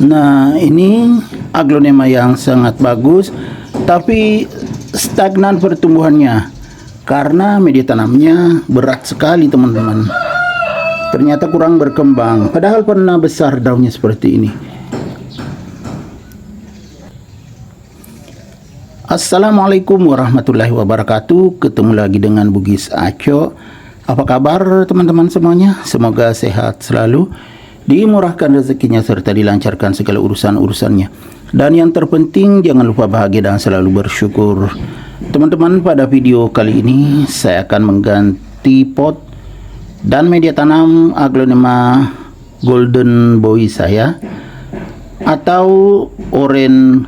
Nah, ini aglonema yang sangat bagus, tapi stagnan pertumbuhannya karena media tanamnya berat sekali, teman-teman. Ternyata kurang berkembang, padahal pernah besar daunnya seperti ini. Assalamualaikum warahmatullahi wabarakatuh. Ketemu lagi dengan Bugis Aco. Apa kabar teman-teman semuanya? Semoga sehat selalu, dimurahkan rezekinya serta dilancarkan segala urusan-urusannya. Dan yang terpenting jangan lupa bahagia dan selalu bersyukur. Teman-teman, pada video kali ini saya akan mengganti pot dan media tanam aglonema Golden Boy saya, atau Orange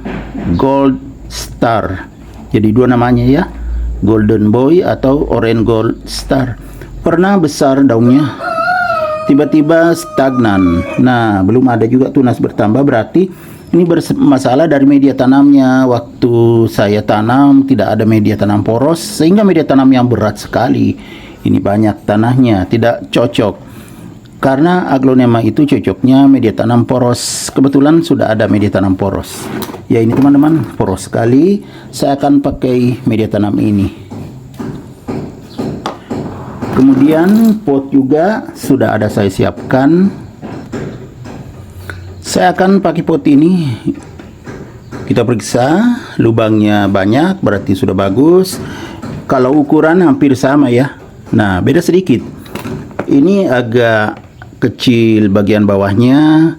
Gold Star. Jadi dua namanya ya, Golden Boy atau Orange Gold Star. Pernah besar daunnya, tiba-tiba stagnan. Nah, belum ada juga tunas bertambah, berarti ini bermasalah dari media tanamnya. Waktu saya tanam tidak ada media tanam poros, sehingga media tanam yang berat sekali. Ini banyak tanahnya, tidak cocok. Karena aglonema itu cocoknya media tanam poros. Kebetulan sudah ada media tanam poros. Ya, ini teman-teman, poros sekali. Saya akan pakai media tanam ini. Kemudian pot juga sudah ada saya siapkan. Saya akan pakai pot ini. Kita periksa, lubangnya banyak, berarti sudah bagus. Kalau ukuran hampir sama ya. Nah, beda sedikit. Ini agak kecil bagian bawahnya.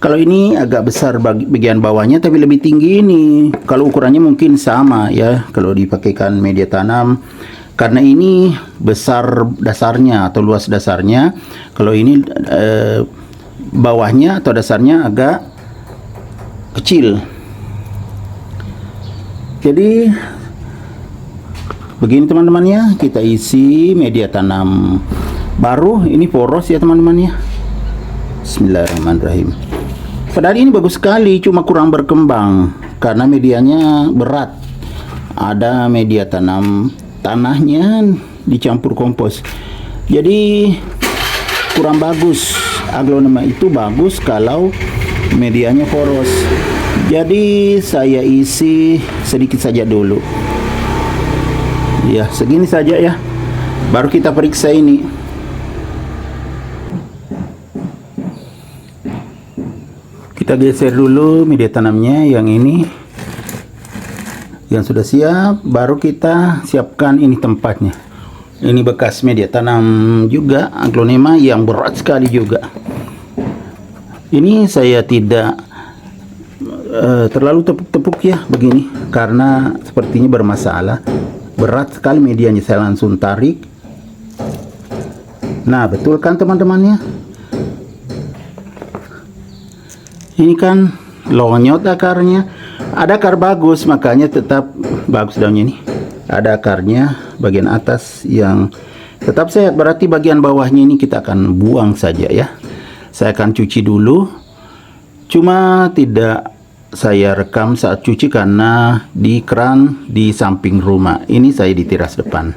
Kalau ini agak besar bagian bawahnya, tapi lebih tinggi ini. Kalau ukurannya mungkin sama ya, kalau dipakaikan media tanam. Karena ini besar dasarnya atau luas dasarnya. Kalau ini bawahnya atau dasarnya agak kecil. Jadi begini teman-temannya, kita isi media tanam baru. Ini poros ya teman-teman ya. Bismillahirrahmanirrahim. Padahal ini bagus sekali, cuma kurang berkembang karena medianya berat. Ada media tanam tanahnya dicampur kompos, jadi kurang bagus. Aglonema itu bagus kalau medianya poros. Jadi saya isi sedikit saja dulu ya, segini saja ya, baru kita periksa ini. Kita geser dulu media tanamnya yang ini, yang sudah siap. Baru kita siapkan ini tempatnya. Ini bekas media tanam juga, aglonema yang berat sekali juga. Ini saya tidak terlalu tepuk-tepuk ya begini, karena sepertinya bermasalah. Berat sekali medianya, saya langsung tarik. Nah, betul kan teman-temannya? Ini kan lonyot akarnya. Ada akar bagus, makanya tetap bagus daunnya ini. Ada akarnya bagian atas yang tetap sehat, berarti bagian bawahnya ini kita akan buang saja ya. Saya akan cuci dulu. Cuma tidak saya rekam saat cuci karena di keran di samping rumah. Ini saya di teras depan.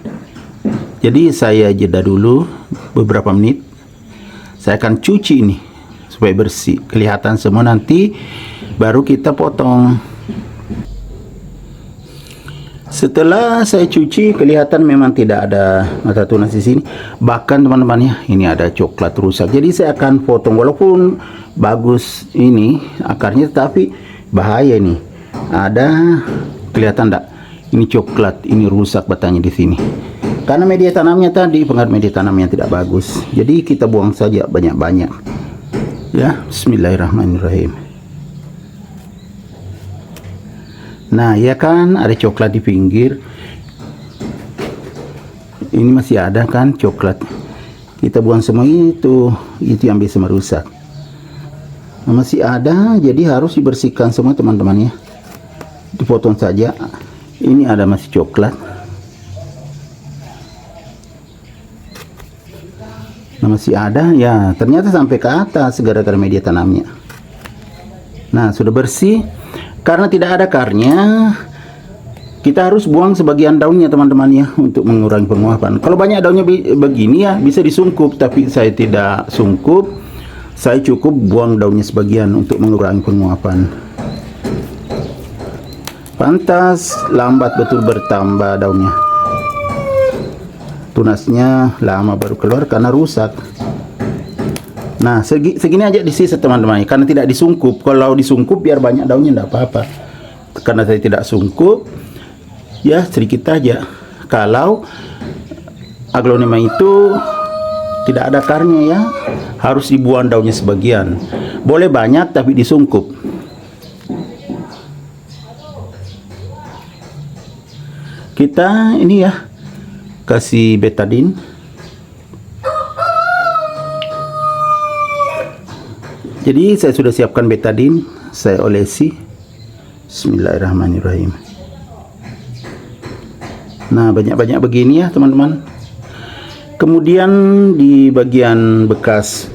Jadi saya jeda dulu beberapa menit. Saya akan cuci ini supaya bersih, kelihatan semua, nanti baru kita potong. Setelah saya cuci, kelihatan memang tidak ada mata tunas di sini. Bahkan teman-teman ya, ini ada coklat rusak. Jadi saya akan potong, walaupun bagus ini akarnya, tetapi bahaya nih. Ada kelihatan enggak? Ini coklat, ini rusak batangnya di sini. Karena media tanamnya tadi, pengaruh media tanam yang tidak bagus. Jadi kita buang saja banyak-banyak. Ya, bismillahirrahmanirrahim. Nah, ya kan ada coklat di pinggir. Ini masih ada kan coklat. Kita buang semua itu yang bisa merusak. Nah, masih ada, jadi harus dibersihkan semua teman-teman ya. Dipotong saja. Ini ada masih coklat. Nah, masih ada ya, ternyata sampai ke atas gara-gara media tanamnya. Nah, sudah bersih. Karena tidak ada akarnya, kita harus buang sebagian daunnya teman-teman ya, untuk mengurangi penguapan. Kalau banyak daunnya begini ya, bisa disungkup, tapi saya tidak sungkup. saya cukup buang daunnya sebagian untuk mengurangi penguapan. Pantas lambat betul bertambah daunnya. Tunasnya lama baru keluar karena rusak. Nah, segini aja disisa teman-teman, karena tidak disungkup. Kalau disungkup biar banyak daunnya tidak apa-apa. Karena saya tidak sungkup, ya sedikit aja. Kalau aglonema itu tidak ada akarnya ya, harus dibuang daunnya sebagian. Boleh banyak tapi disungkup. Kita ini ya kasih betadine. Jadi saya sudah siapkan betadine, saya olesi. Bismillahirrahmanirrahim. Nah, banyak-banyak begini ya teman-teman. Kemudian di bagian bekas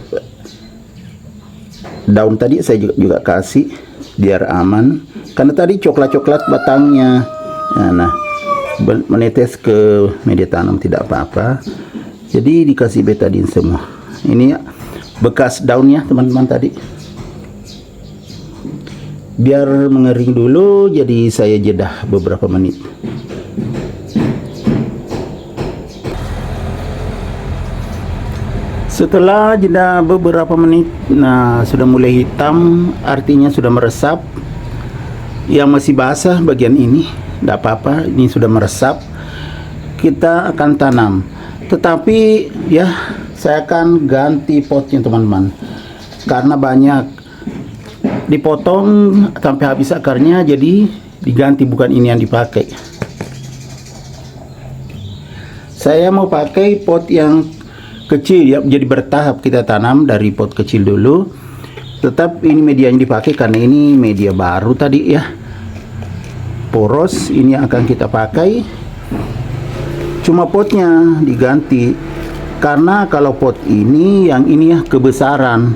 daun tadi saya juga kasih biar aman, karena tadi coklat-coklat batangnya. Nah, menetes ke media tanam tidak apa-apa. Jadi dikasih betadine semua. Ini ya bekas daunnya teman-teman tadi. Biar mengering dulu, jadi saya jeda beberapa menit. Setelah jeda beberapa menit, nah sudah mulai hitam, artinya sudah meresap. Yang masih basah bagian ini, tidak apa-apa, ini sudah meresap. Kita akan tanam. Tetapi ya, saya akan ganti potnya teman-teman, karena banyak dipotong sampai habis akarnya, jadi diganti, bukan ini yang dipakai. Saya mau pakai pot yang kecil ya, jadi bertahap kita tanam dari pot kecil dulu. Tetap ini media yang dipakai karena ini media baru tadi ya, poros. Ini yang akan kita pakai, cuma potnya diganti. Karena kalau pot ini, yang ini ya kebesaran,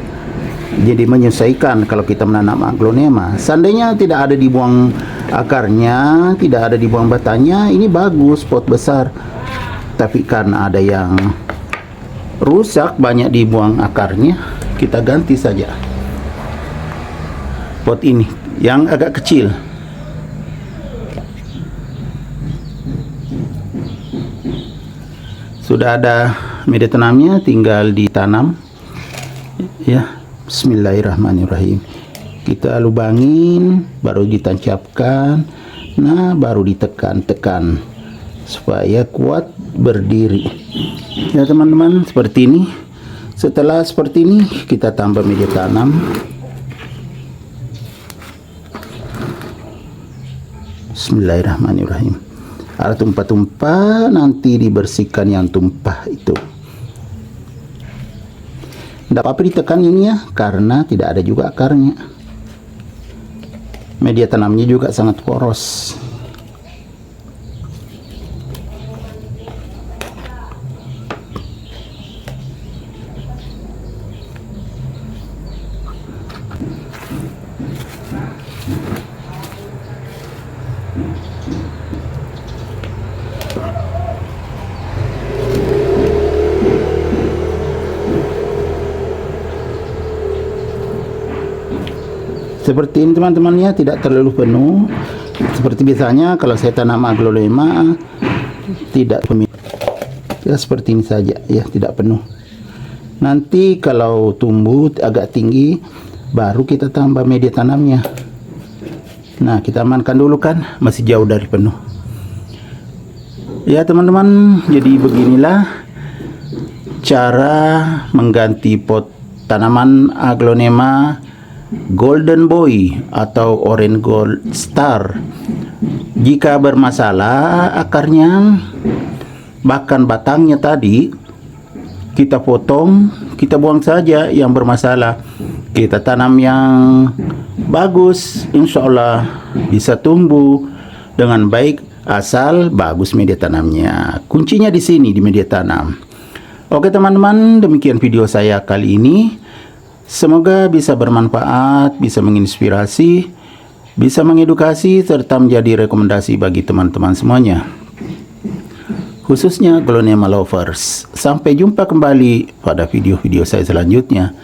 jadi menyesuaikan kalau kita menanam aglonema. Seandainya tidak ada dibuang akarnya, tidak ada dibuang batangnya, ini bagus pot besar. Tapi karena ada yang rusak, banyak dibuang akarnya, kita ganti saja pot ini yang agak kecil. Sudah ada media tanamnya, tinggal ditanam ya. Bismillahirrahmanirrahim. Kita lubangin, baru ditancapkan. Nah, baru ditekan-tekan supaya kuat berdiri ya teman-teman, seperti ini. Setelah seperti ini, kita tambah media tanam. Bismillahirrahmanirrahim. Ada tumpah-tumpah, nanti dibersihkan yang tumpah itu. Tidak apa-apa ditekan ini ya, karena tidak ada juga akarnya. Media tanamnya juga sangat poros. Seperti ini teman-teman ya, tidak terlalu penuh. Seperti biasanya kalau saya tanam aglonema, tidak penuh. Ya seperti ini saja ya, tidak penuh. Nanti kalau tumbuh agak tinggi, baru kita tambah media tanamnya. Nah, kita amankan dulu kan, masih jauh dari penuh. Ya teman-teman, jadi beginilah cara mengganti pot tanaman aglonema Golden Boy atau Orange Gold Star. Jika bermasalah akarnya, bahkan batangnya tadi, kita potong, kita buang saja yang bermasalah. Kita tanam yang bagus, insya Allah bisa tumbuh dengan baik, asal bagus media tanamnya. Kuncinya di sini, di media tanam. Oke teman-teman, demikian video saya kali ini. Semoga bisa bermanfaat, bisa menginspirasi, bisa mengedukasi, serta menjadi rekomendasi bagi teman-teman semuanya, khususnya aglonema lovers. Sampai jumpa kembali pada video-video saya selanjutnya.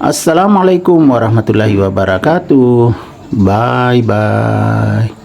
Assalamualaikum warahmatullahi wabarakatuh. Bye bye.